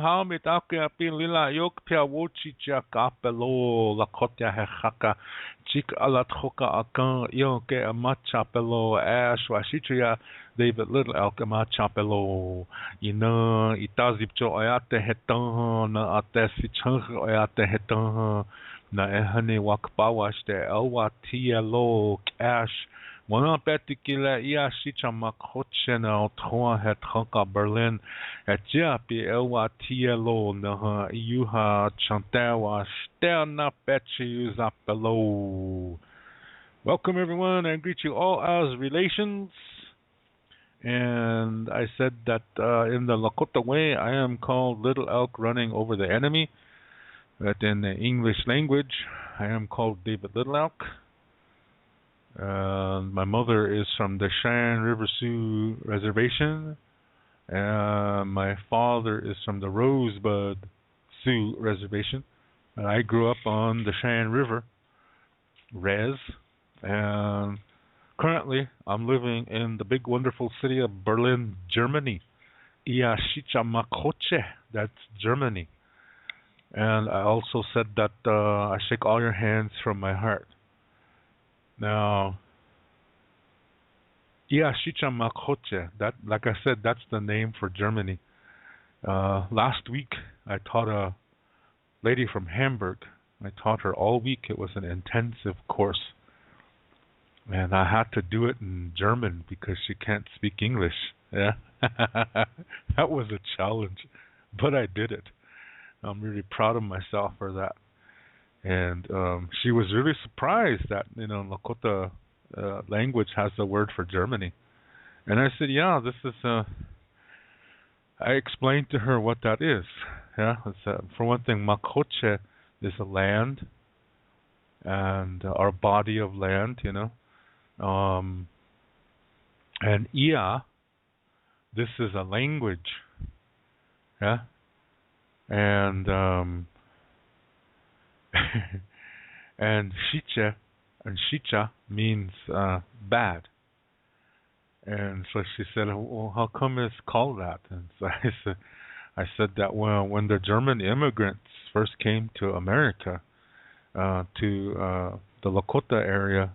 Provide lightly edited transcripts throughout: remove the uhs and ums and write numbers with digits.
How me take pin lila yok pia wochi cha kapelo Lakota heka chik alat hoka akan yo ke amachapelo ash washitria David Little elk amachapelo ina Itazipco ayate hetan na ate sichang ayate hetan na ehane wakpawash de elwa tielo ash Wana petikila ia shicha makhochena otoa het hanka Berlin et japi elwa tielo naha iuha chantawa sterna pechi zapelo. Welcome everyone, I greet you all as relations. And I said that in the Lakota way, I am called Little Elk running over the enemy. But in the English language, I am called David Little Elk. My mother is from the Cheyenne River Sioux Reservation. My father is from the Rosebud Sioux Reservation. And I grew up on the Cheyenne River Res. And currently, I'm living in the big, wonderful city of Berlin, Germany. Iashichamakoche, that's Germany. And I also said that I shake all your hands from my heart. Now, Iashichamakoche, that, like I said, that's the name for Germany. Last week, I taught a lady from Hamburg. I taught her all week. It was an intensive course. And I had to do it in German because she can't speak English. Yeah, that was a challenge, but I did it. I'm really proud of myself for that. And she was really surprised that Lakota language has the word for Germany. And I said, yeah, this is. I explained to her what that is. Yeah, for one thing, Makoche is a land and our body of land, and Ia, this is a language. Yeah, and and Shicha means bad. And so she said, well, how come it's called that? And so I said that when the German immigrants first came to America, to the Lakota area,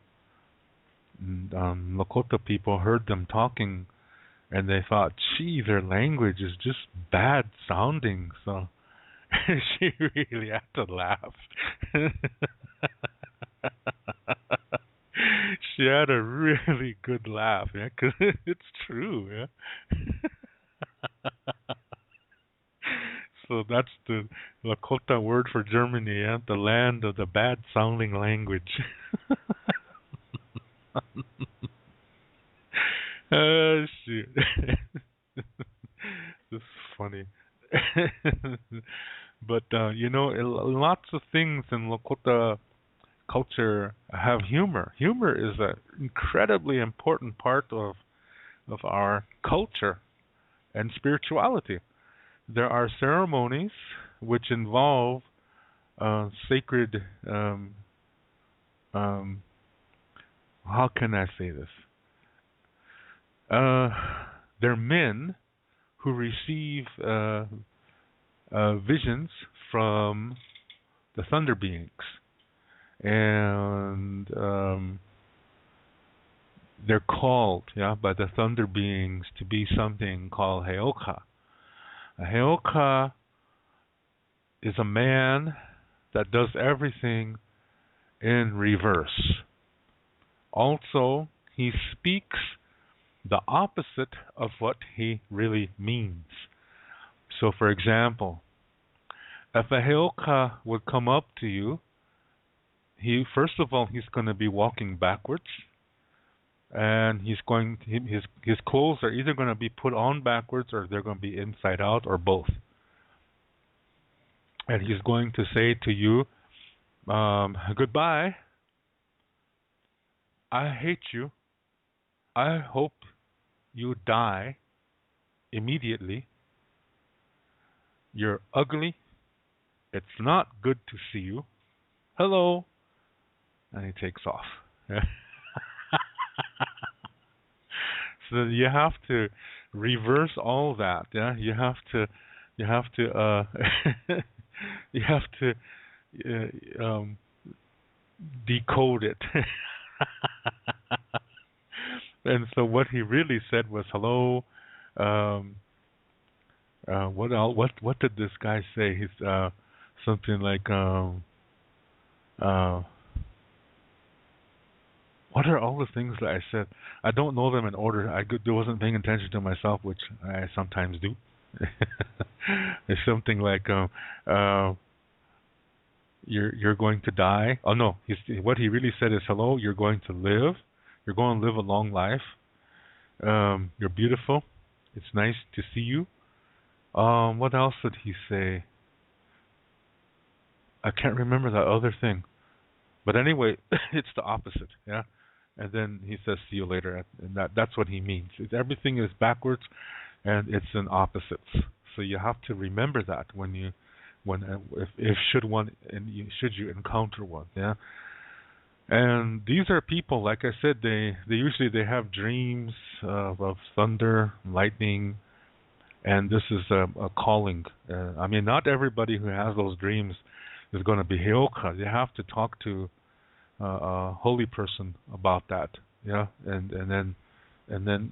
Lakota people heard them talking, and they thought, gee, their language is just bad sounding. So she really had to laugh. She had a really good laugh, yeah, 'cause it's true, yeah. So that's the Lakota word for Germany, yeah, the land of the bad-sounding language. Shoot. This is funny. But, lots of things in Lakota culture have humor. Humor is an incredibly important part of our culture and spirituality. There are ceremonies which involve sacred. How can I say this? They're men who receive visions from the thunder beings, and they're called, by the thunder beings to be something called Heoka. A Heoka is a man that does everything in reverse. Also, he speaks the opposite of what he really means. So, for example, if a Heoka would come up to you, first of all, he's going to be walking backwards, and his clothes are either going to be put on backwards or they're going to be inside out or both. And he's going to say to you, goodbye, I hate you, I hope you die immediately, you're ugly, it's not good to see you, hello, and he takes off. So you have to reverse all that. Yeah, you have to You have to you have to um, decode it. And so what he really said was hello. Um, what did this guy say? He's something like uh, what are all the things that I said? I don't know them in order. Wasn't paying attention to myself, which I sometimes do. It's something like uh, you're going to die. Oh no, what he really said is hello. You're going to live. You're going to live a long life. You're beautiful. It's nice to see you. What else did he say? I can't remember that other thing. But anyway, it's the opposite. Yeah. And then he says, "See you later," and that's what he means. Everything is backwards, and it's in opposites. So you have to remember that if should one and should you encounter one. Yeah. And these are people, like I said, they usually they have dreams of thunder, lightning, and this is a calling. I mean, not everybody who has those dreams is going to be heoka. You have to talk to a holy person about that, yeah, and then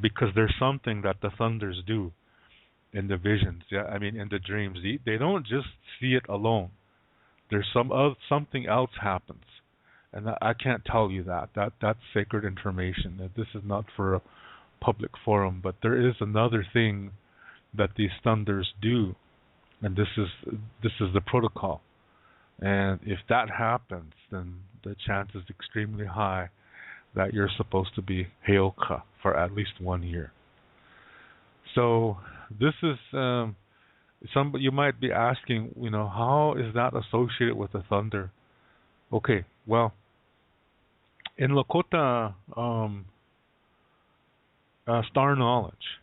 because there's something that the thunders do in the visions, yeah. I mean, in the dreams, they don't just see it alone. There's something else happens, and I can't tell you that. That's sacred information. That this is not for a public forum, but there is another thing that these thunders do, and this is the protocol. And if that happens, then the chance is extremely high that you're supposed to be heoka for at least 1 year. So this is you might be asking, how is that associated with the thunder? Okay, well, in Lakota star knowledge,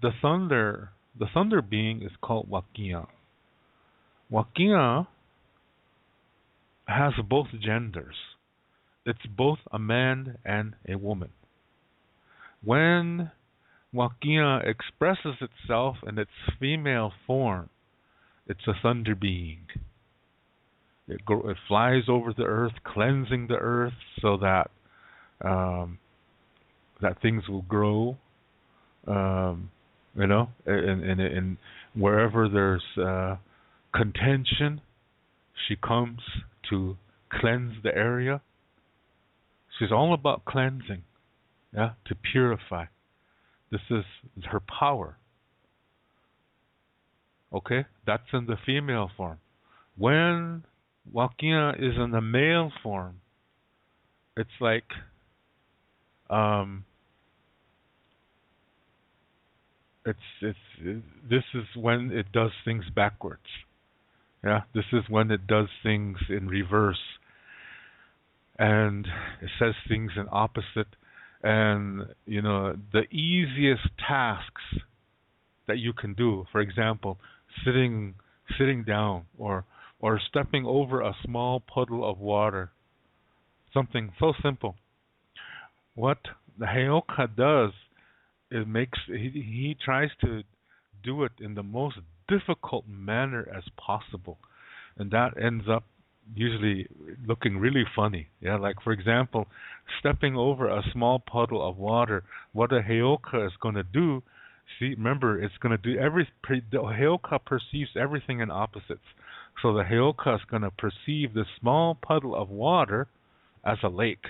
the thunder being is called Wakia. Wakia has both genders. It's both a man and a woman. When Wakia expresses itself in its female form, it's a thunder being. It flies over the earth, cleansing the earth so that that things will grow. In wherever there's contention, she comes to cleanse the area. She's all about cleansing, yeah, to purify. This is her power. Okay, that's in the female form. When Wakia is in the male form, it's like this is when it does things backwards. Yeah, this is when it does things in reverse, and it says things in opposite. And the easiest tasks that you can do, for example, sitting down or stepping over a small puddle of water, something so simple. What the Heoka does is he tries to do it in the most difficult manner as possible, and that ends up usually looking really funny. Yeah, like for example, stepping over a small puddle of water. What a Heoka is going to do? See, remember, it's going to do the Heoka perceives everything in opposites. So the Heoka is going to perceive this small puddle of water as a lake.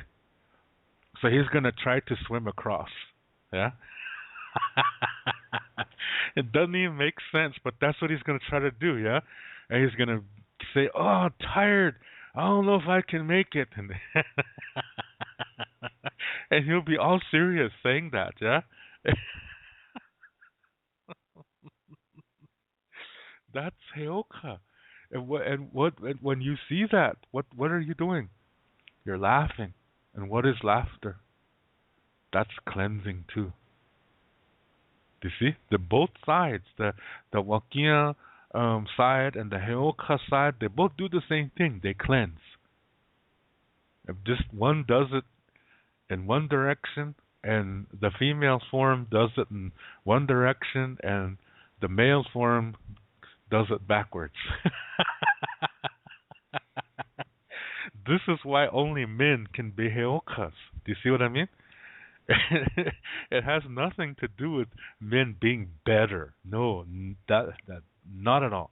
So he's going to try to swim across. Yeah. It doesn't even make sense, but that's what he's going to try to do, yeah? And he's going to say, "Oh, I'm tired. I don't know if I can make it." And, and he'll be all serious saying that, yeah? That's Heoka. And when you see that, what are you doing? You're laughing. And what is laughter? That's cleansing too. Do you see? The both sides, the Wakia side and the Heoka side, they both do the same thing. They cleanse. If just one does it in one direction, and the female form does it in one direction, and the male form does it backwards. This is why only men can be heokas. Do you see what I mean? It has nothing to do with men being better. No, that not at all.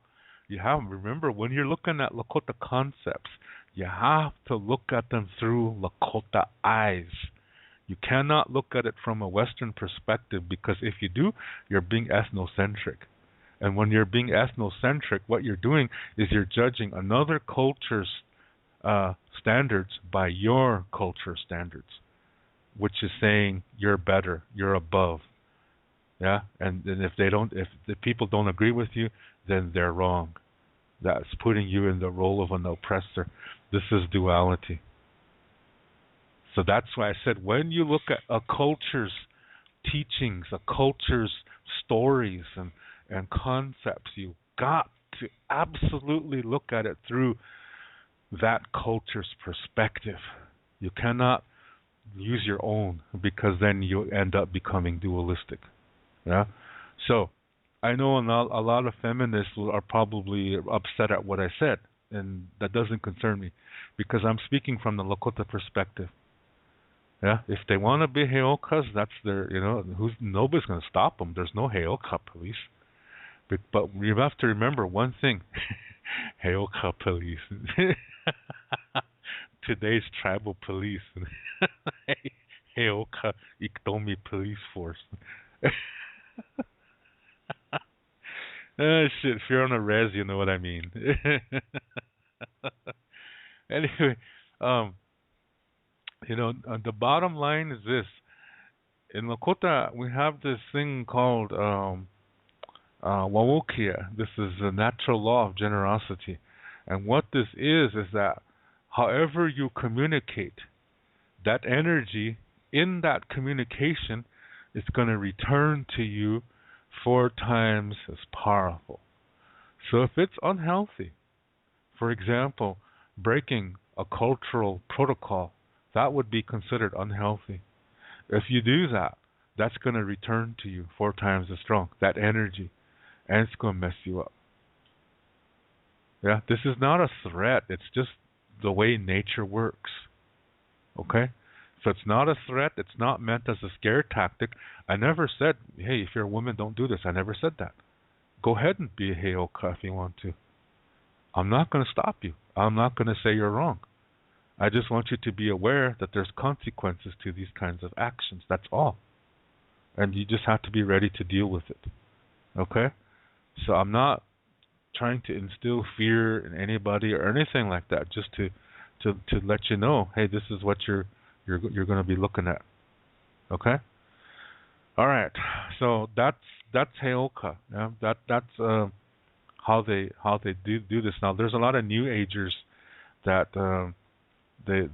You have remember when you're looking at Lakota concepts, you have to look at them through Lakota eyes. You cannot look at it from a Western perspective, because if you do, you're being ethnocentric. And when you're being ethnocentric, what you're doing is you're judging another culture's standards by your culture standards, which is saying you're better, you're above. Yeah, and if the people don't agree with you, then they're wrong. That's putting you in the role of an oppressor. This is duality. So that's why I said when you look at a culture's teachings, a culture's stories and concepts, you got to absolutely look at it through that culture's perspective. You cannot use your own, because then you end up becoming dualistic. Yeah. So I know a lot of feminists are probably upset at what I said, and that doesn't concern me, because I'm speaking from the Lakota perspective. Yeah, if they want to be heokas, that's their, nobody's going to stop them. There's no heoka police. But you have to remember one thing: heoka police. Today's tribal police. Heoka Iktomi police force. Shit, if you're on a res, you know what I mean. Anyway, the bottom line is this. In Lakota, we have this thing called Wawokia. This is the natural law of generosity. And what this is that however you communicate, that energy in that communication is going to return to you 4 times as powerful. So if it's unhealthy, for example, breaking a cultural protocol, that would be considered unhealthy. If you do that, that's going to return to you 4 times as strong, that energy, and it's going to mess you up. Yeah, this is not a threat. It's just the way nature works. Okay? So it's not a threat. It's not meant as a scare tactic. I never said, hey, if you're a woman, don't do this. I never said that. Go ahead and be a heoka if you want to. I'm not going to stop you. I'm not going to say you're wrong. I just want you to be aware that there's consequences to these kinds of actions. That's all. And you just have to be ready to deal with it. Okay? So I'm not trying to instill fear in anybody or anything like that, just to let you know, hey, this is what you're going to be looking at. Okay? All right. So that's heoka. Yeah? That's how they do this. Now there's a lot of new agers that they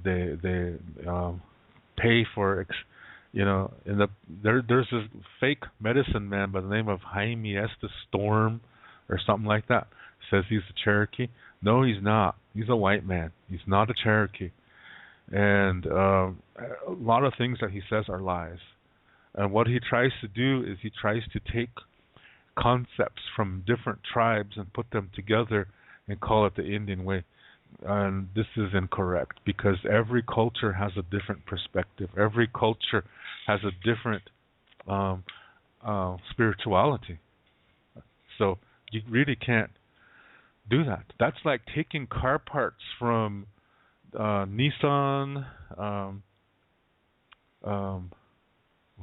pay for there's this fake medicine man by the name of Jaime Estes Storm or something like that. Says he's a Cherokee. No, he's not. He's a white man. He's not a Cherokee. And a lot of things that he says are lies. And what he tries to do is he tries to take concepts from different tribes and put them together and call it the Indian way. And this is incorrect, because every culture has a different perspective. Every culture has a different spirituality. So you really can't do that. That's like taking car parts from Nissan,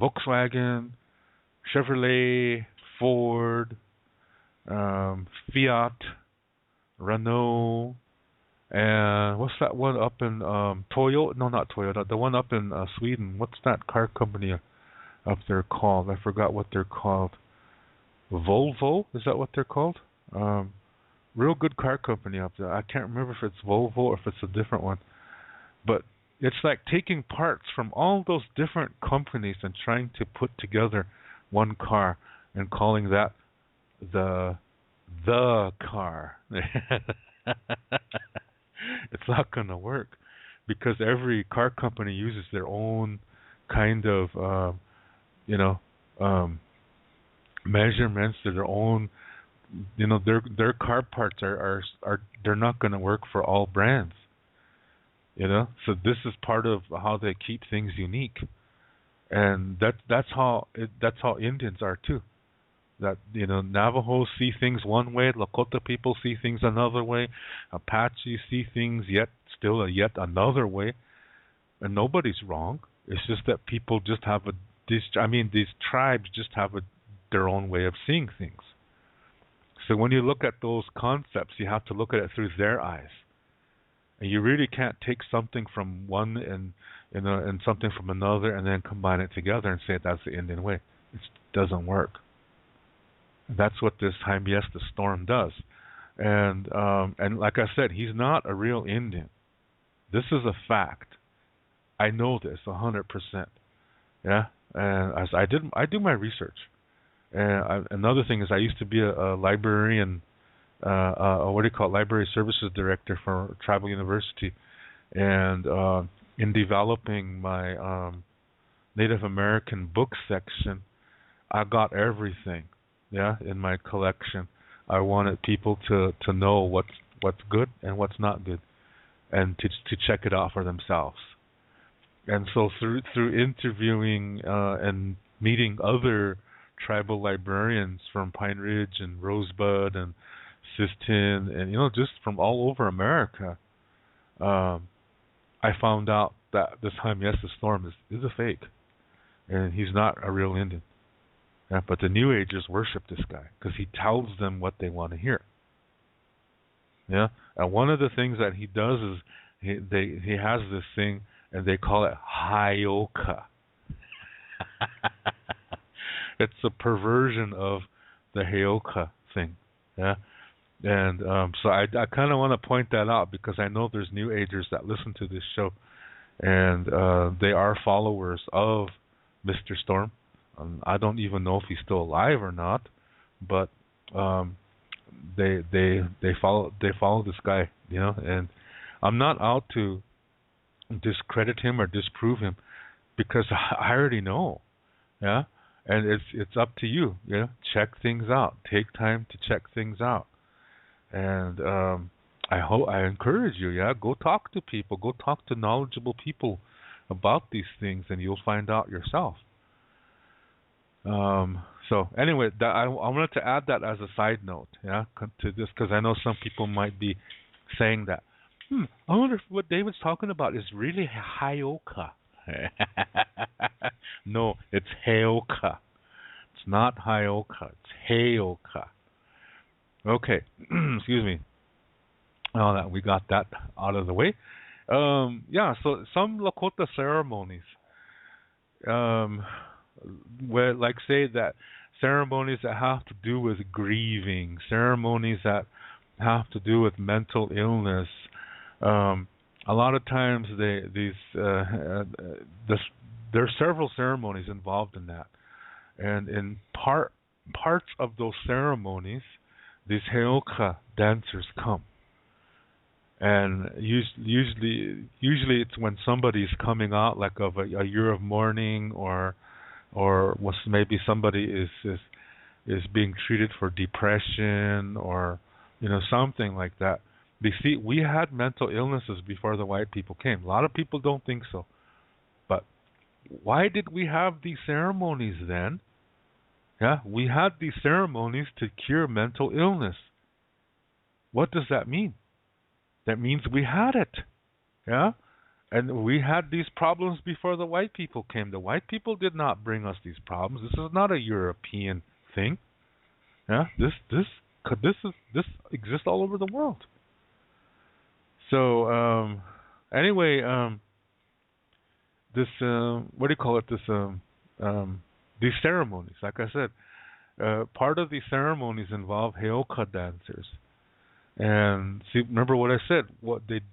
Volkswagen, Chevrolet, Ford, Fiat, Renault, and what's that one up in Toyota? No, not Toyota. The one up in Sweden. What's that car company up there called? I forgot what they're called. Volvo? Is that what they're called? Real good car company up there. I can't remember if it's Volvo or if it's a different one. But it's like taking parts from all those different companies and trying to put together one car and calling that the car. It's not going to work, because every car company uses their own kind of you know um, measurements to their own. Their car parts are they're not going to work for all brands. So this is part of how they keep things unique, and that's how Indians are too. That Navajos see things one way, Lakota people see things another way, Apache see things yet another way, and nobody's wrong. It's just that people just have these tribes just have their own way of seeing things. So when you look at those concepts, you have to look at it through their eyes. And you really can't take something from one and something from another and then combine it together and say that's the Indian way. It doesn't work. That's what this Jaime Estes Storm does. And like I said, he's not a real Indian. This is a fact. I know this 100%. Yeah, and as I do my research. And another thing is, I used to be a librarian, library services director for Tribal University, and in developing my Native American book section, I got everything, in my collection. I wanted people to know what's good and what's not good, and to check it out for themselves. And so through interviewing and meeting other tribal librarians from Pine Ridge and Rosebud and Sistine and just from all over America, I found out that this Jaime Estes Storm is a fake, and he's not a real Indian. Yeah, but the New Agers worship this guy because he tells them what they want to hear. Yeah, and one of the things that he does is he has this thing, and they call it Hayoka. It's a perversion of the Heyoka thing, yeah. And so I kind of want to point that out because I know there's New Agers that listen to this show, and they are followers of Mr. Storm. I don't even know if he's still alive or not, but they follow this guy, And I'm not out to discredit him or disprove him because I already know, yeah. And it's up to you, Check things out. Take time to check things out. And I encourage you, go talk to people, go talk to knowledgeable people about these things, and you'll find out yourself. So anyway, I wanted to add that as a side note, to this, because I know some people might be saying that. I wonder if what David's talking about is really Hayoka. No, it's Heyoka. It's not Hayoka. It's Heyoka. Okay, excuse me. Now that we got that out of the way, so some Lakota ceremonies, where, like, say that ceremonies that have to do with grieving, ceremonies that have to do with mental illness. A lot of times there are several ceremonies involved in that, and in parts of those ceremonies, these Heyoka dancers come, and usually it's when somebody's coming out, like of a year of mourning, or maybe somebody is being treated for depression, or something like that. You see, we had mental illnesses before the white people came. A lot of people don't think so. But why did we have these ceremonies then? Yeah, we had these ceremonies to cure mental illness. What does that mean? That means we had it. Yeah? And we had these problems before the white people came. The white people did not bring us these problems. This is not a European thing. Yeah? This exists all over the world. So anyway, this what do you call it? These ceremonies, like I said, part of these ceremonies involve Heyoka dancers. And see, remember what I said?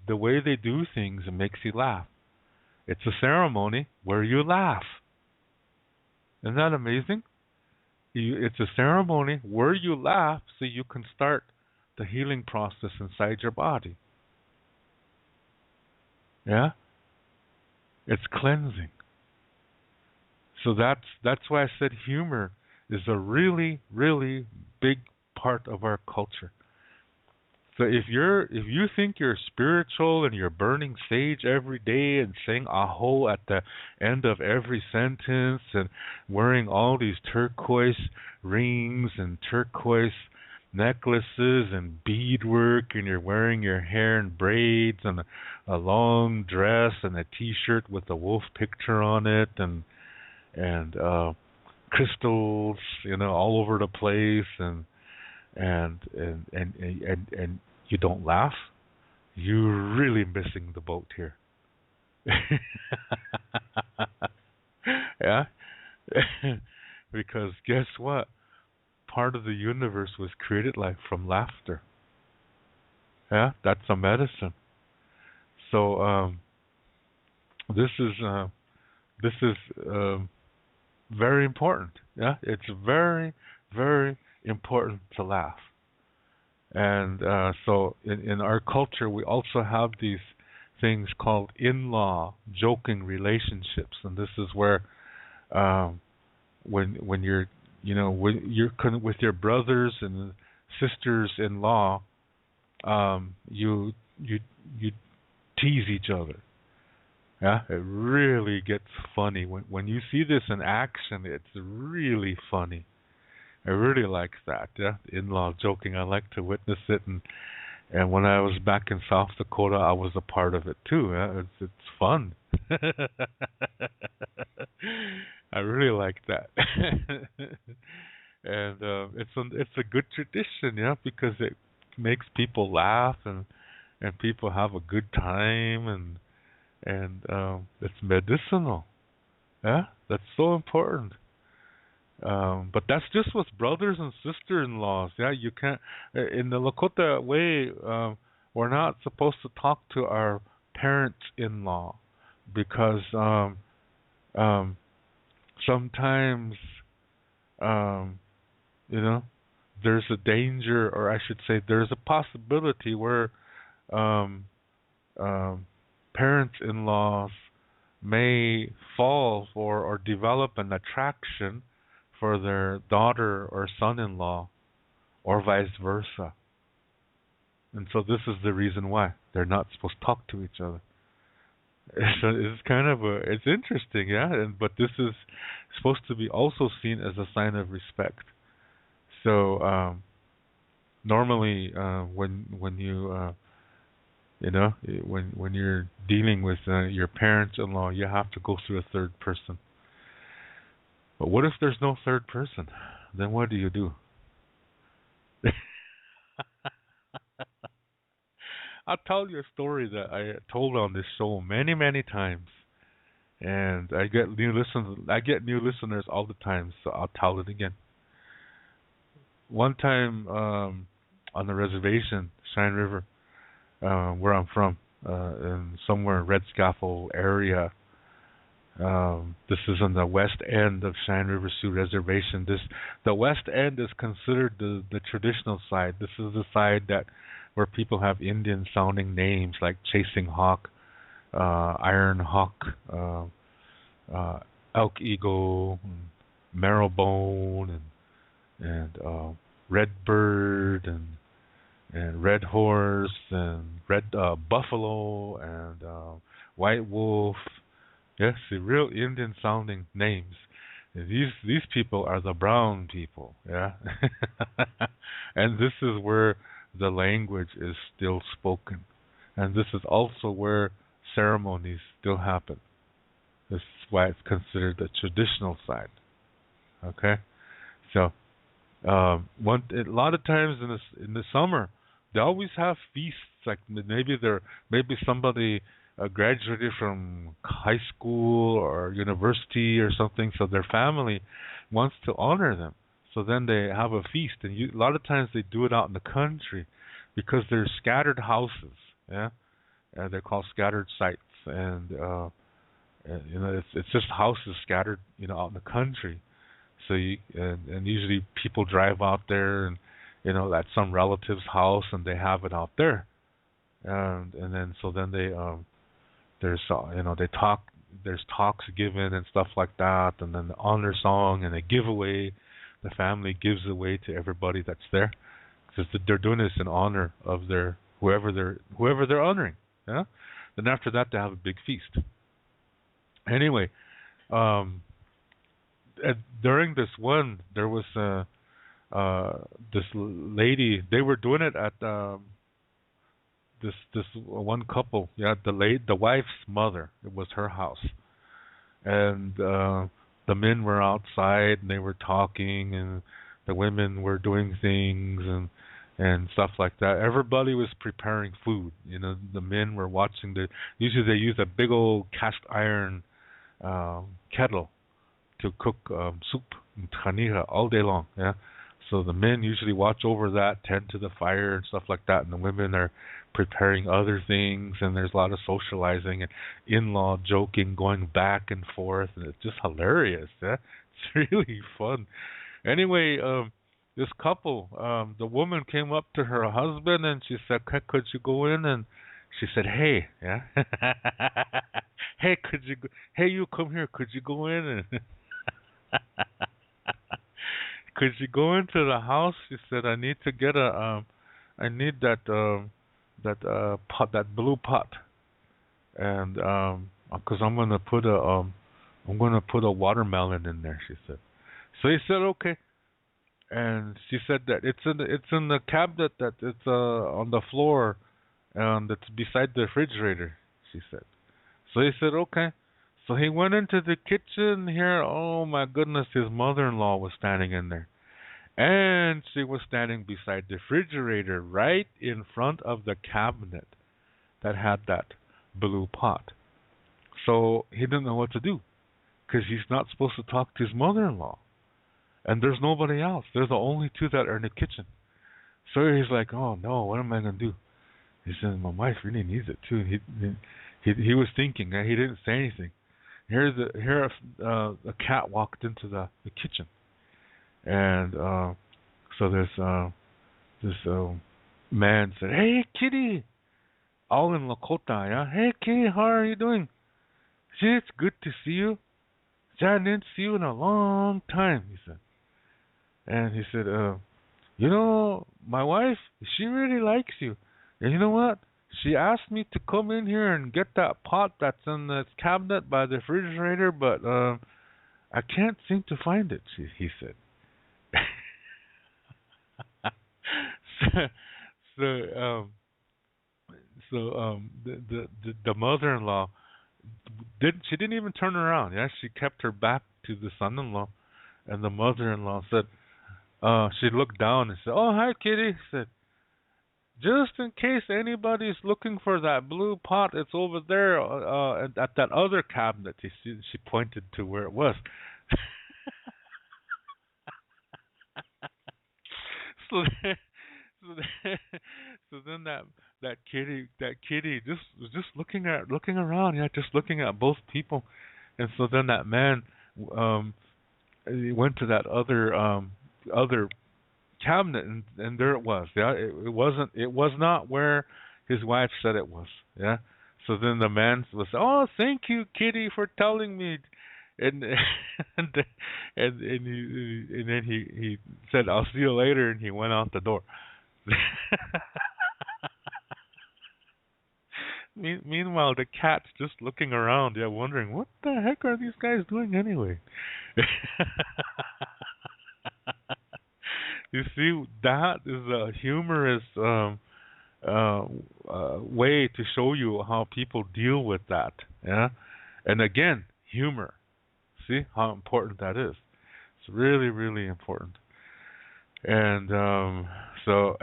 The way they do things, it makes you laugh. It's a ceremony where you laugh. Isn't that amazing? It's a ceremony where you laugh so you can start the healing process inside your body. Yeah? It's cleansing. So that's why I said humor is a really, really big part of our culture. So if you think you're spiritual and you're burning sage every day and saying aho at the end of every sentence and wearing all these turquoise rings and turquoise necklaces and beadwork and you're wearing your hair in braids and a long dress and a t-shirt with a wolf picture on it and crystals, all over the place and you don't laugh, you're really missing the boat here. Yeah? Because guess what? Part of the universe was created like from laughter. Yeah, that's a medicine. So this is very important. Yeah, it's very, very important to laugh. And so in our culture, we also have these things called in-law joking relationships, and this is where when you're with your brothers and sisters-in-law, you tease each other. Yeah, it really gets funny when you see this in action. It's really funny. I really like that. Yeah, in-law joking. I like to witness it, and when I was back in South Dakota, I was a part of it too. Yeah? It's fun. I really like that, and it's a good tradition, yeah, because it makes people laugh and people have a good time and it's medicinal. Yeah, that's so important. But that's just with brothers and sister-in-laws. Yeah, you can't. In the Lakota way, we're not supposed to talk to our parents-in-law because sometimes, um, you know, there's a danger, or I should say, there's a possibility where um, um, parents-in-laws may fall for or develop an attraction for their daughter or son-in-law, or vice versa. And so this is the reason why they're not supposed to talk to each other. So it's kind of it's interesting, yeah. But this is supposed to be also seen as a sign of respect. So normally, when when you're dealing with your parents-in-law, you have to go through a third person. But what if there's no third person? Then what do you do? I'll tell you a story that I told on this show many, many times, and I get new listeners all the time, so I'll tell it again. One time on the reservation, Cheyenne River, where I'm from, in somewhere in Red Scaffold area. This is on the west end of Cheyenne River Sioux Reservation. The west end is considered the traditional side. This is the side where people have Indian sounding names like Chasing Hawk, Iron Hawk, Elk Eagle, Marrowbone, and Red Bird, and Red Horse, and Red Buffalo, and White Wolf. Yes, the real Indian sounding names. These people are the brown people, yeah. And this is where the language is still spoken. And this is also where ceremonies still happen. This is why it's considered the traditional side. Okay? So a lot of times in the summer, they always have feasts. Like maybe somebody graduated from high school or university or something, so their family wants to honor them. So then they have a feast, and a lot of times they do it out in the country because there's scattered houses. Yeah, they're called scattered sites, and it's just houses scattered out in the country. So and usually people drive out there and at some relative's house and they have it out there, and then they there's they talk there's talks given and stuff like that, and then the honor song and a giveaway. The family gives away to everybody that's there because they're doing this in honor of their whoever they're honoring. Yeah. Then after that, they have a big feast. Anyway, um, during this one, there was this lady. They were doing it at this one couple. Yeah, the wife's mother. It was her house, and the men were outside and they were talking, and the women were doing things and stuff like that. Everybody was preparing food. You know, the men were watching the. Usually they use a big old cast iron kettle to cook soup and tanira all day long. Yeah. So the men usually watch over that, tend to the fire and stuff like that, and the women are preparing other things, and there's a lot of socializing and in-law joking going back and forth, and it's just hilarious. Yeah? It's really fun. Anyway, this couple, the woman came up to her husband and she said, "Could you go in?" And she said, "Hey, yeah, hey, could you? Hey, you come here. Could you go in and?" Could you go into the house? She said, "I need to get I need that pot, that blue pot, and because I'm gonna put a watermelon in there." She said. So he said, "Okay," and she said that it's in the cabinet that it's on the floor, and it's beside the refrigerator. She said. So he said, "Okay." So he went into the kitchen here. Oh my goodness, his mother-in-law was standing in there. And she was standing beside the refrigerator right in front of the cabinet that had that blue pot. So he didn't know what to do because he's not supposed to talk to his mother-in-law. And there's nobody else. They're the only two that are in the kitchen. So he's like, "Oh no, what am I going to do?" He said, "My wife really needs it too." He was thinking. He didn't say anything. Here a cat walked into the kitchen, and so this man said, "Hey, kitty," all in Lakota, yeah. "Hey, kitty, how are you doing? Gee, it's good to see you. Gee, I didn't see you in a long time," he said. And he said, "You know, my wife, she really likes you. And you know what? She asked me to come in here and get that pot that's in this cabinet by the refrigerator, but I can't seem to find it," he said. so so the mother-in-law didn't even turn around. Yeah, she kept her back to the son-in-law, and the mother-in-law said, she looked down and said, "Oh, hi, kitty." She said, "Just in case anybody's looking for that blue pot, it's over there at that other cabinet." She pointed to where it was. so then, so then, so then that kitty just was just looking around, yeah, just looking at both people, and so then that man he went to that other cabinet, and there it was. Yeah, it was not where his wife said it was. Yeah. So then the man was, "Oh, thank you, kitty, for telling me," and and then he said, "I'll see you later," and he went out the door. Meanwhile, the cat's just looking around, yeah, wondering what the heck are these guys doing anyway. You see, that is a humorous way to show you how people deal with that. Yeah, and again, humor. See how important that is. It's really, really important. And so,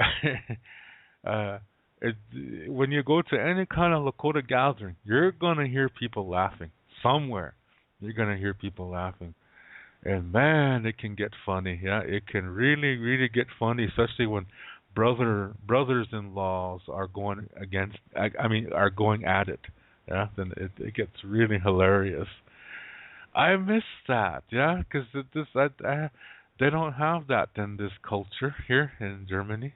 uh, it, when you go to any kind of Lakota gathering, you're gonna hear people laughing somewhere. You're gonna hear people laughing. And man, it can get funny. Yeah, it can really, really get funny, especially when brothers-in-laws are going against. I mean, are going at it. Yeah, then it gets really hilarious. I miss that. Yeah, because they don't have that in this culture here in Germany.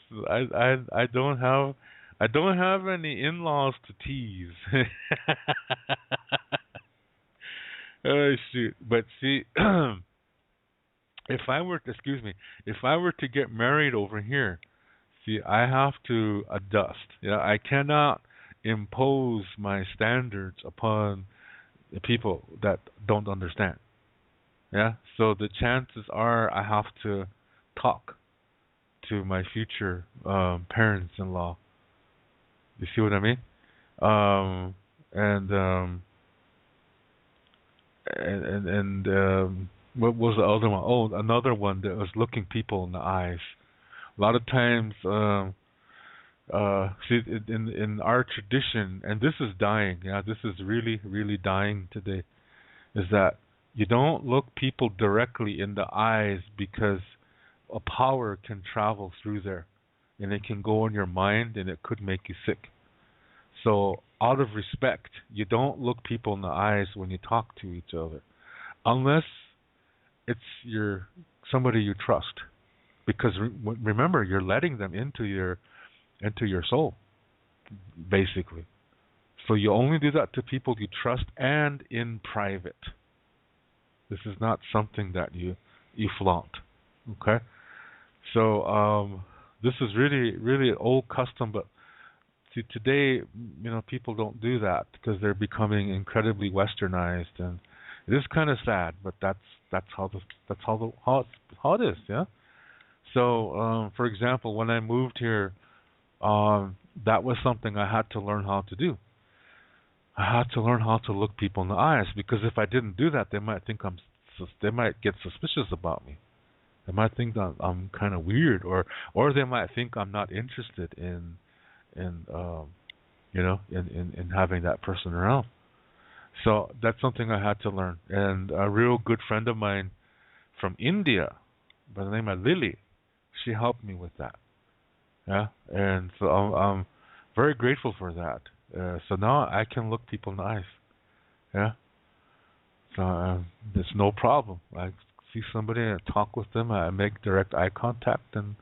So I don't have I don't have any in-laws to tease. Oh shoot! But see, if I were to, excuse me, if I were to get married over here, see, I have to adjust. Yeah, I cannot impose my standards upon the people that don't understand. Yeah, so the chances are I have to talk to my future parents-in-law. You see what I mean? Um, and what was the other one? Oh, another one that was looking people in the eyes. A lot of times, see, in our tradition, and this is dying. Yeah, this is really, really dying today. Is that you don't look people directly in the eyes because a power can travel through there, and it can go in your mind, and it could make you sick. So, out of respect, you don't look people in the eyes when you talk to each other, unless it's your somebody you trust. Because remember, you're letting them into your soul, basically. So you only do that to people you trust and in private. This is not something that you flaunt. Okay? So this is really really an old custom, but see, today, people don't do that because they're becoming incredibly westernized, and it is kind of sad. But that's how it is, yeah. So, for example, when I moved here, that was something I had to learn how to do. I had to learn how to look people in the eyes, because if I didn't do that, they might get suspicious about me. They might think that I'm kind of weird, or they might think I'm not interested in in having that person around. So that's something I had to learn. And a real good friend of mine from India, by the name of Lily, she helped me with that. Yeah, and so I'm very grateful for that. So now I can look people in the eyes. Yeah, so it's no problem. I see somebody and talk with them. I make direct eye contact, and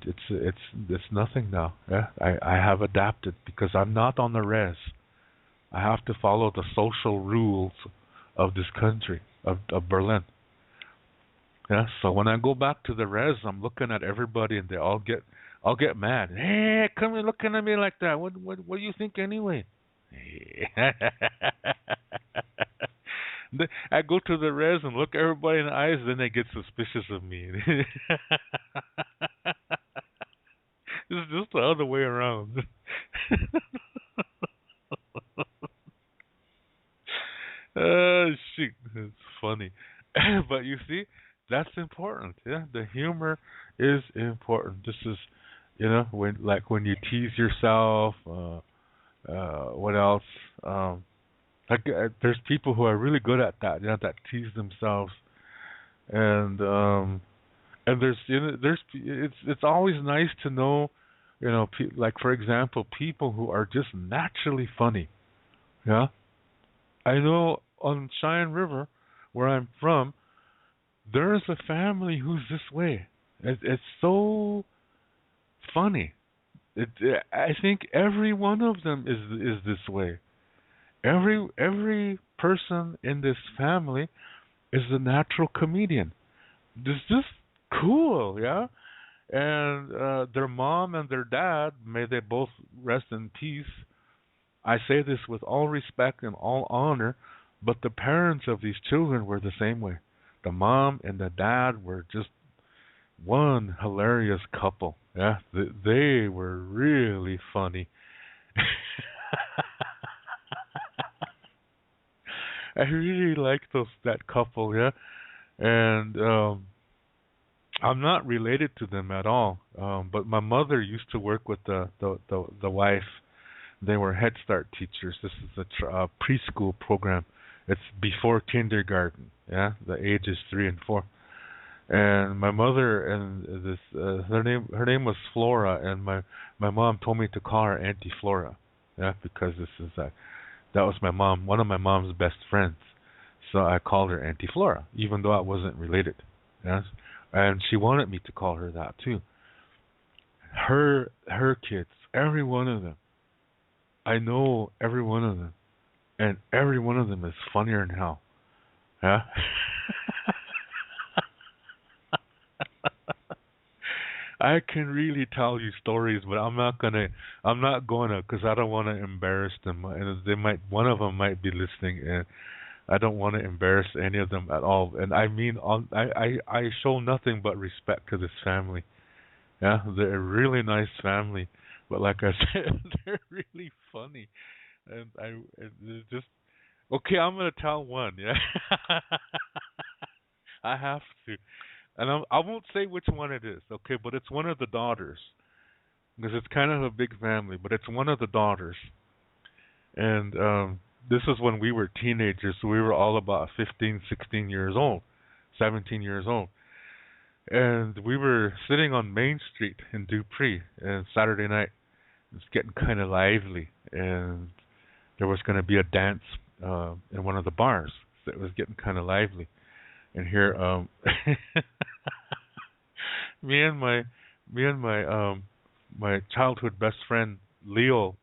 it's nothing now. Yeah, I have adapted because I'm not on the res. I have to follow the social rules of this country, of Berlin. Yeah, so when I go back to the res, I'm looking at everybody, and I'll get mad. Hey, come here looking at me like that. What do you think anyway? I go to the res and look everybody in the eyes, then they get suspicious of me. It's just the other way around. Shoot, it's funny, but you see, that's important. Yeah, the humor is important. This is, when you tease yourself. What else? There's people who are really good at that. That tease themselves, and it's always nice to know, like for example, people who are just naturally funny. Yeah, I know on Cheyenne River, where I'm from, there's a family who's this way. It's so funny. I think every one of them is this way. Every person in this family is a natural comedian. It's just cool, yeah. And their mom and their dad, may they both rest in peace. I say this with all respect and all honor, but the parents of these children were the same way. The mom and the dad were just one hilarious couple. Yeah, they were really funny. I really like that couple. Yeah, and I'm not related to them at all. But my mother used to work with the wife. They were Head Start teachers. This is a preschool program. It's before kindergarten. Yeah, the ages 3 and 4. And my mother and this her name was Flora, and my mom told me to call her Auntie Flora. Yeah, because that was my mom, one of my mom's best friends. So I called her Auntie Flora, even though I wasn't related. Yes, and she wanted me to call her that too. Her kids, every one of them. I know every one of them, and every one of them is funnier than hell. Yeah. I can really tell you stories, but I'm not gonna. I'm not gonna, because I don't want to embarrass them, and they might. One of them might be listening, and I don't want to embarrass any of them at all. And I mean, I show nothing but respect to this family. Yeah, they're a really nice family, but like I said, they're really funny, and it's just okay. I'm gonna tell one. Yeah, I have to, and I won't say which one it is. Okay, but it's one of the daughters because it's kind of a big family, but it's one of the daughters, and this is when we were teenagers, so we were all about 15, 16 years old, 17 years old. And we were sitting on Main Street in Dupree, and Saturday night it was getting kind of lively, and there was going to be a dance in one of the bars. So it was getting kind of lively, and here, me and my my childhood best friend Leo,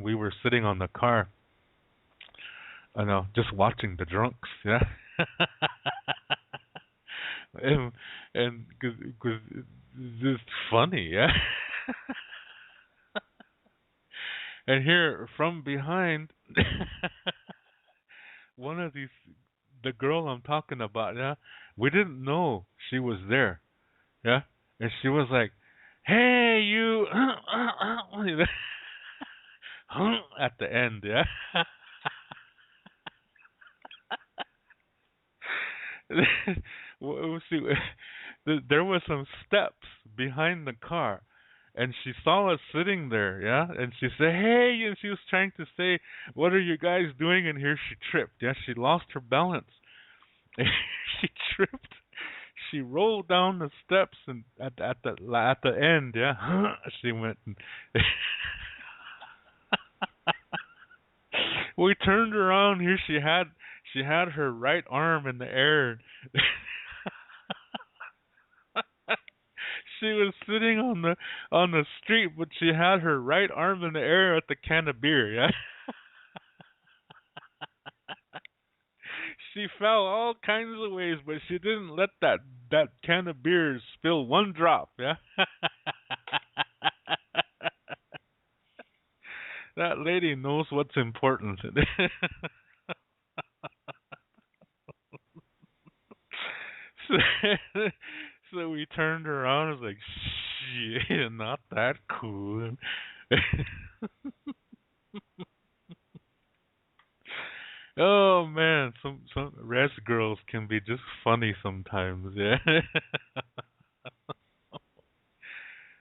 we were sitting on the car, just watching the drunks, yeah. and because it's funny, yeah. And here from behind, one of these, the girl I'm talking about, yeah, we didn't know she was there, yeah, and she was like, "Hey, you," at the end, yeah. See, there was some steps behind the car, and she saw us sitting there, yeah, and she said, "Hey," and she was trying to say, "What are you guys doing?" And here she tripped. Yeah, she lost her balance. She tripped. She rolled down the steps, and at the end, yeah, she went. And we turned around. Here she had her right arm in the air. She was sitting on the street, but she had her right arm in the air with the can of beer. Yeah, she fell all kinds of ways, but she didn't let that can of beer spill one drop. Yeah, that lady knows what's important. so, so we turned around and was like, shit, not that cool. Oh man, some res girls can be just funny sometimes, yeah.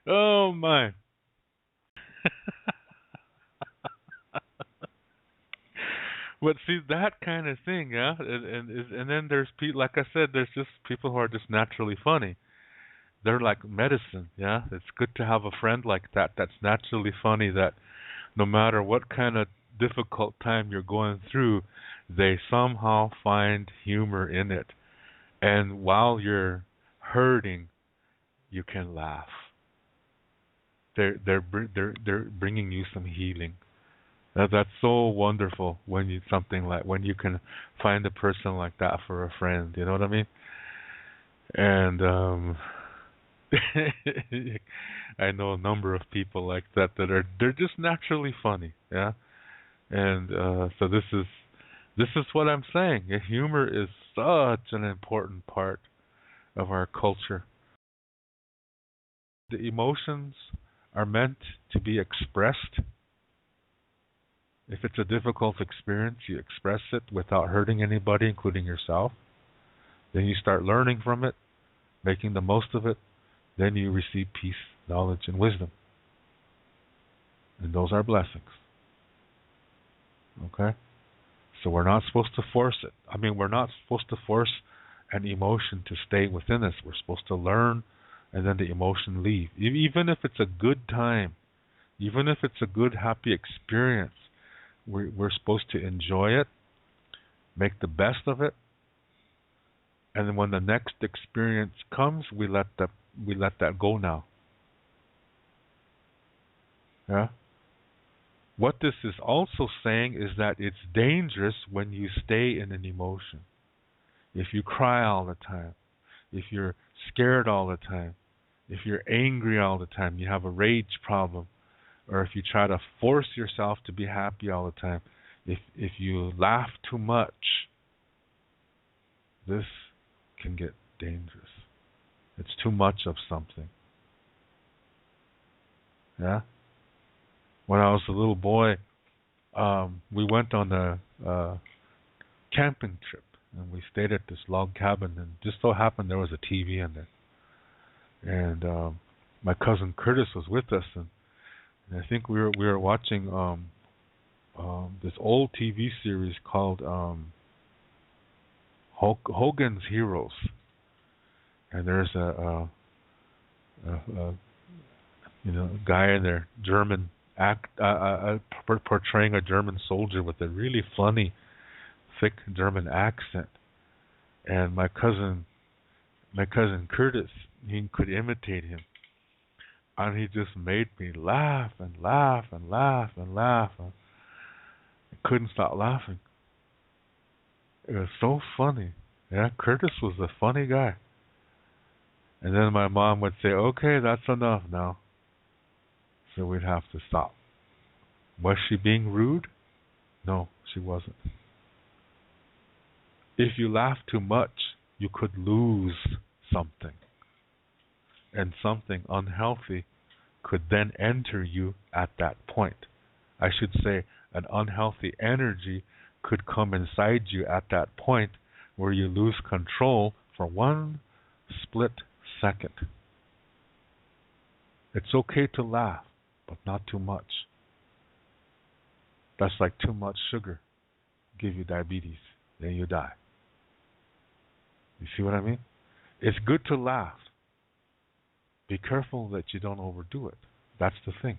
Oh my. But see that kind of thing, yeah, and then there's people, like I said, there's just people who are just naturally funny. They're like medicine, yeah. It's good to have a friend like that that's naturally funny. That no matter what kind of difficult time you're going through, they somehow find humor in it. And while you're hurting, you can laugh. They're bringing you some healing. That's so wonderful when you something like when you can find a person like that for a friend. You know what I mean? And I know a number of people like that that are they're just naturally funny. Yeah. And so this is what I'm saying. Humor is such an important part of our culture. The emotions are meant to be expressed. If it's a difficult experience, you express it without hurting anybody, including yourself. Then you start learning from it, making the most of it. Then you receive peace, knowledge, and wisdom. And those are blessings. Okay? So we're not supposed to force it. I mean, we're not supposed to force an emotion to stay within us. We're supposed to learn and then the emotion leave. Even if it's a good time, even if it's a good, happy experience, we're supposed to enjoy it, make the best of it, and then when the next experience comes, we let that go now. Yeah. What this is also saying is that it's dangerous when you stay in an emotion. If you cry all the time, if you're scared all the time, if you're angry all the time, you have a rage problem, or if you try to force yourself to be happy all the time, if you laugh too much, this can get dangerous. It's too much of something. Yeah? When I was a little boy, we went on a camping trip, and we stayed at this log cabin, and just so happened there was a TV in there. And my cousin Curtis was with us, and I think we were watching this old TV series called Hogan's Heroes, and there's a guy in there, German portraying a German soldier with a really funny, thick German accent, and my cousin Curtis, he could imitate him, and he just made me laugh and laugh and laugh and laugh. I couldn't stop laughing. It was so funny. Yeah, Curtis was a funny guy. And then my mom would say, "Okay, that's enough now." So we'd have to stop. Was she being rude? No, she wasn't. If you laugh too much, you could lose something. And something unhealthy could then enter you at that point. I should say, an unhealthy energy could come inside you at that point where you lose control for one split second. It's okay to laugh, but not too much. That's like too much sugar. Give you diabetes, then you die. You see what I mean? It's good to laugh. Be careful that you don't overdo it. That's the thing.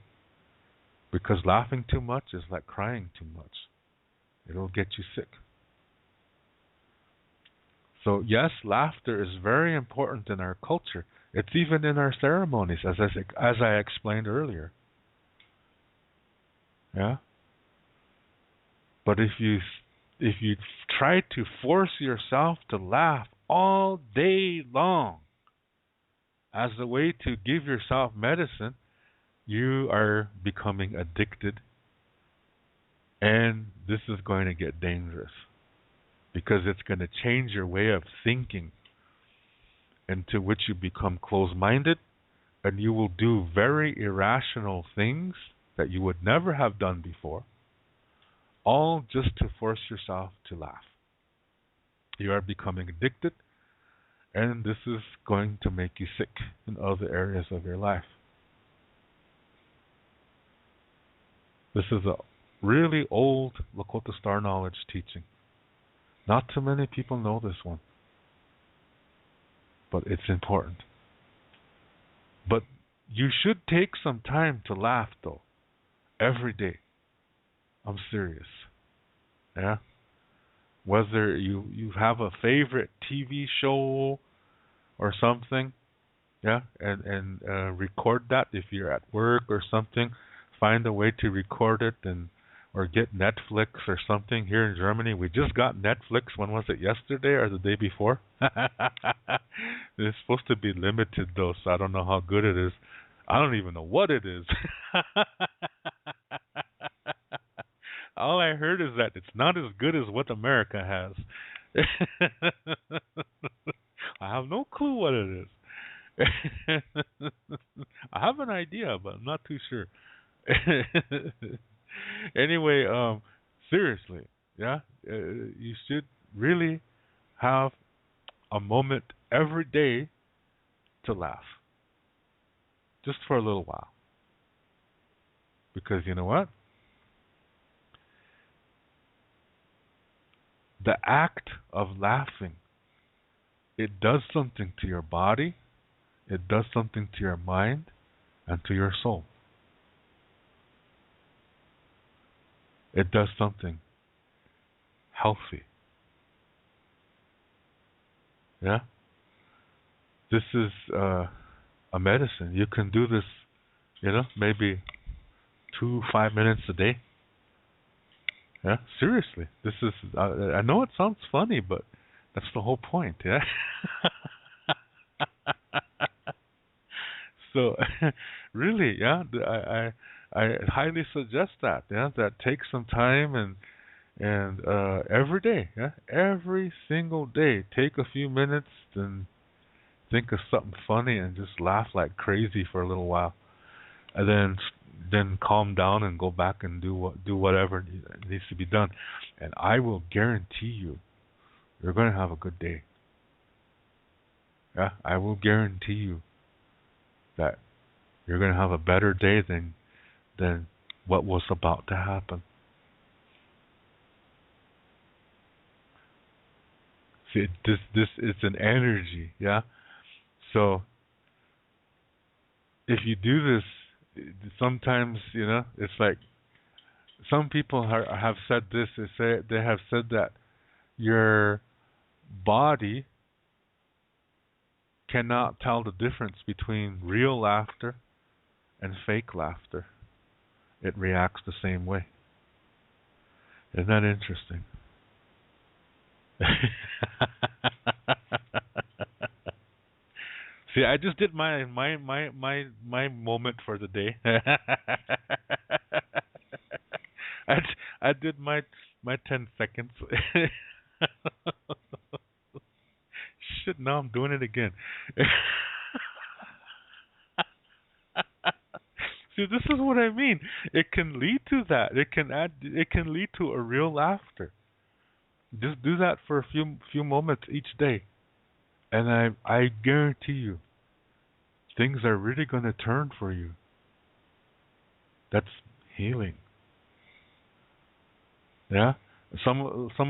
Because laughing too much is like crying too much. It'll get you sick. So yes, laughter is very important in our culture. It's even in our ceremonies, as I explained earlier. Yeah. But if you try to force yourself to laugh all day long as a way to give yourself medicine, you are becoming addicted, and this is going to get dangerous because it's going to change your way of thinking, into which you become closed-minded, and you will do very irrational things that you would never have done before, all just to force yourself to laugh. You are becoming addicted, and this is going to make you sick in other areas of your life. This is a really old Lakota Star Knowledge teaching. Not too many people know this one, but it's important. But you should take some time to laugh, though, every day. I'm serious. Yeah? Whether you have a favorite TV show or something, yeah, and record that if you're at work or something. Find a way to record it, or get Netflix or something. Here in Germany, we just got Netflix. When was it? Yesterday or the day before? It's supposed to be limited though, so I don't know how good it is. I don't even know what it is. All I heard is that it's not as good as what America has. I have no clue what it is. I have an idea, but I'm not too sure. Anyway, seriously, yeah, you should really have a moment every day to laugh, just for a little while. Because you know what? The act of laughing, it does something to your body, it does something to your mind, and to your soul. It does something healthy. Yeah? This is a medicine. You can do this, maybe 2 5 minutes a day. Yeah, seriously. This is. I know it sounds funny, but that's the whole point. Yeah. So, really, yeah, I highly suggest that. Yeah, that take some time and every day, yeah, every single day, take a few minutes and think of something funny and just laugh like crazy for a little while, and then calm down and go back and do whatever needs to be done, and I will guarantee you're going to have a good day. Yeah, I will guarantee you that you're going to have a better day than what was about to happen. See, this is an energy, yeah. So if you do this, sometimes it's like some people have said this. They have said that your body cannot tell the difference between real laughter and fake laughter. It reacts the same way. Isn't that interesting? See, I just did my moment for the day. I did my 10 seconds. Shit, now I'm doing it again. See, this is what I mean. It can lead to that. It can lead to a real laughter. Just do that for a few moments each day. And I guarantee you things are really going to turn for you. That's healing. Yeah? Some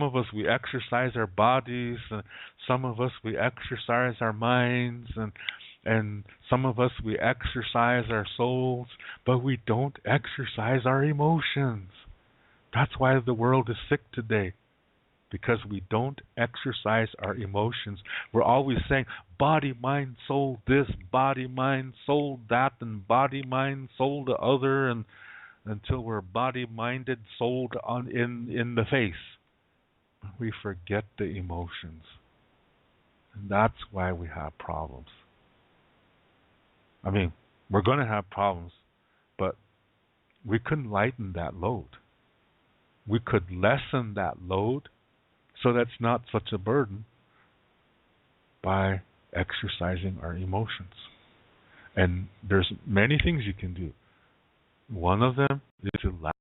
of us, we exercise our bodies, some of us we exercise our minds, and some of us we exercise our souls, but we don't exercise our emotions. That's why the world is sick today, because we don't exercise our emotions. We're always saying body, mind, soul this, body, mind, soul that, and body, mind, soul the other, and until we're body-minded, souled in the face. We forget the emotions. And that's why we have problems. I mean, we're going to have problems, but we can lighten that load. We could lessen that load so that's not such a burden by exercising our emotions. And there's many things you can do. One of them is to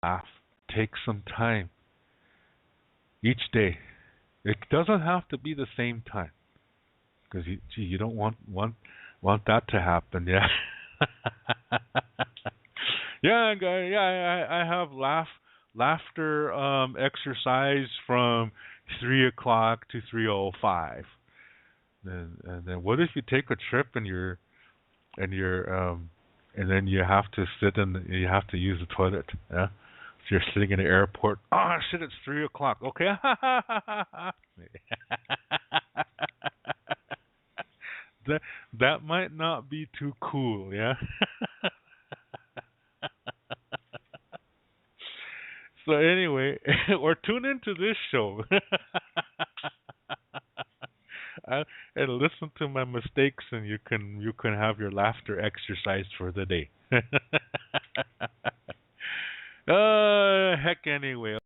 laugh. Take some time each day. It doesn't have to be the same time, because you don't want that to happen. Yeah. Yeah, guy. Yeah, I have laughter exercise from 3 o'clock to 3:05. And then what if you take a trip and then you have to you have to use the toilet, yeah? So you're sitting in the airport. Oh shit, it's 3 o'clock. Okay. that might not be too cool, yeah? So anyway, or tune into this show. And listen to my mistakes, and you can have your laughter exercise for the day. Heck, anyway.